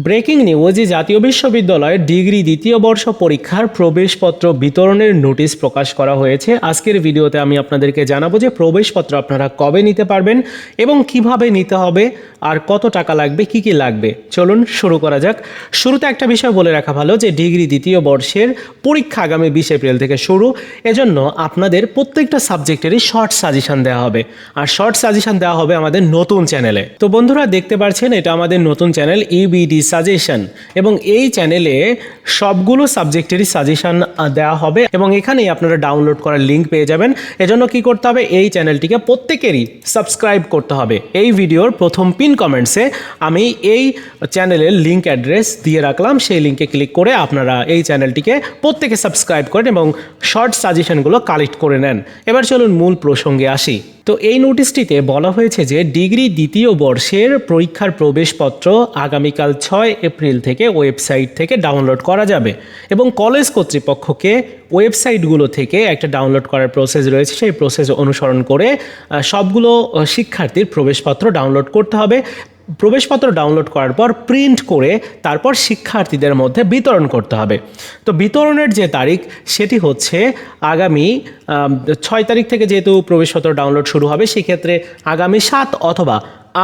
Breaking news, জাতীয় বিশ্ববিদ্যালয়ের degree দ্বিতীয় বর্ষ পরীক্ষার প্রবেশপত্র বিতরণের নোটিশ প্রকাশ করা হয়েছে। আজকের ভিডিওতে আমি আপনাদেরকে জানাবো যে প্রবেশপত্র আপনারা কবে নিতে পারবেন এবং কিভাবে নিতে হবে আর কত টাকা লাগবে, কি কি লাগবে। চলুন শুরু করা যাক। শুরুতে একটা বিষয় বলে রাখা ভালো যে ডিগ্রি দ্বিতীয় বর্ষের পরীক্ষা আগামী 20 এপ্রিল থেকে শুরু। এজন্য আপনাদের প্রত্যেকটা সাবজেক্টেরই শর্ট সাজেশন দেওয়া হবে, আর শর্ট সাজেশন দেওয়া হবে আমাদের নতুন চ্যানেলে। তো বন্ধুরা দেখতে পাচ্ছেন এটা আমাদের নতুন চ্যানেল ইবিডি সাজেশন, এবং এই চ্যানেলে সবগুলো সাবজেক্টেরই সাজেশন দেওয়া হবে এবং এখানেই আপনারা ডাউনলোড করার লিঙ্ক পেয়ে যাবেন। এজন্য কি করতে হবে, এই চ্যানেলটিকে প্রত্যেকেরই সাবস্ক্রাইব করতে হবে। এই ভিডিওর প্রথম পিন কমেন্টসে আমি এই চ্যানেলের লিঙ্ক অ্যাড্রেস দিয়ে রাখলাম, সেই লিঙ্কে ক্লিক করে আপনারা এই চ্যানেলটিকে প্রত্যেকে সাবস্ক্রাইব করেন এবং শর্ট সাজেশনগুলো কালেক্ট করে নেন। এবার চলুন মূল প্রসঙ্গে আসি। তো এই নোটিশটিতে বলা হয়েছে যে ডিগ্রি দ্বিতীয় বর্ষের পরীক্ষার প্রবেশপত্র আগামীকাল 6 এপ্রিল থেকে ওয়েবসাইট থেকে ডাউনলোড করা যাবে এবং কলেজ কর্তৃপক্ষকে ওয়েবসাইটগুলো থেকে একটা ডাউনলোড করার প্রসেস রয়েছে, সেই প্রসেস অনুসরণ করে সবগুলো শিক্ষার্থীর প্রবেশপত্র ডাউনলোড করতে হবে। প্রবেশপত্র ডাউনলোড করার পর প্রিন্ট করে তারপর শিক্ষার্থীদের মধ্যে বিতরণ করতে হবে। তো বিতরণের যে তারিখ সেটি হচ্ছে আগামী 6 তারিখ থেকে, যেহেতু প্রবেশপত্র ডাউনলোড শুরু হবে সেক্ষেত্রে আগামী 7 অথবা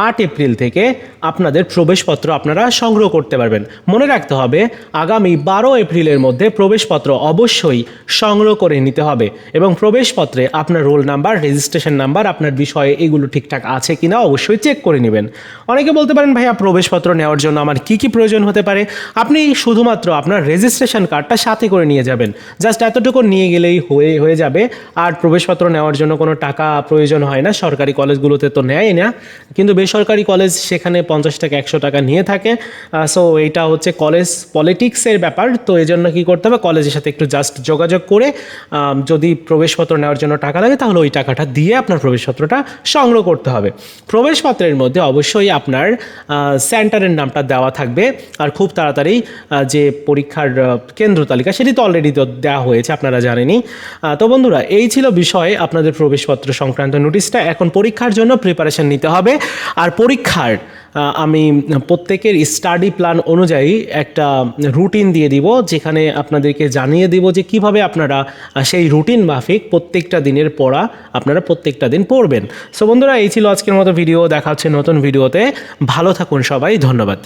8 এপ্রিল থেকে আপনাদের প্রবেশপত্র আপনারা সংগ্রহ করতে পারবেন। মনে রাখতে হবে আগামী 12 এপ্রিলের মধ্যে প্রবেশপত্র অবশ্যই সংগ্রহ করে নিতে হবে এবং প্রবেশপত্রে আপনার রোল নাম্বার, রেজিস্ট্রেশন নাম্বার, আপনার বিষয়ে এগুলো ঠিকঠাক আছে কিনা অবশ্যই চেক করে নেবেন। অনেকে বলতে পারেন ভাইয়া প্রবেশপত্র নেওয়ার জন্য আমার কি কি প্রয়োজন হতে পারে। আপনি শুধুমাত্র আপনার রেজিস্ট্রেশন কার্ডটা সাথে করে নিয়ে যাবেন, জাস্ট এতটুকু নিয়ে গেলেই হয়ে যাবে। আর প্রবেশপত্র নেওয়ার জন্য কোনো টাকা প্রয়োজন হয় না, সরকারি কলেজগুলোতে তো নেয় না, কিন্তু বেসরকারি কলেজ সেখানে 50 টাকা 100 টাকা নিয়ে থাকে। সো এইটা হচ্ছে কলেজ পলিটিক্সের ব্যাপার। তো এই জন্য কী করতে হবে, কলেজের সাথে একটু জাস্ট যোগাযোগ করে যদি প্রবেশপত্র নেওয়ার জন্য টাকা লাগে তাহলে ওই টাকাটা দিয়ে আপনার প্রবেশপত্রটা সংগ্রহ করতে হবে। প্রবেশপত্রের মধ্যে অবশ্যই আপনার সেন্টারের নামটা দেওয়া থাকবে, আর খুব তাড়াতাড়ি যে পরীক্ষার কেন্দ্র তালিকা সেটি তো অলরেডি দেওয়া হয়েছে, আপনারা জানেনই। তো বন্ধুরা এই ছিল বিষয় আপনাদের প্রবেশপত্র সংক্রান্ত নোটিশটা। এখন পরীক্ষার জন্য প্রিপারেশন নিতে হবে, আর পরীক্ষার আমি প্রত্যেকের স্টাডি প্ল্যান অনুযায়ী একটা রুটিন দিয়ে দিব, যেখানে আপনাদেরকে জানিয়ে দিব যে কিভাবে আপনারা সেই রুটিন মাফিক প্রত্যেকটা দিনের পড়া আপনারা প্রত্যেকটা দিন পড়বেন। সো বন্ধুরা এই ছিল আজকের মতো ভিডিও, দেখা হচ্ছে নতুন ভিডিওতে। ভালো থাকুন সবাই, ধন্যবাদ।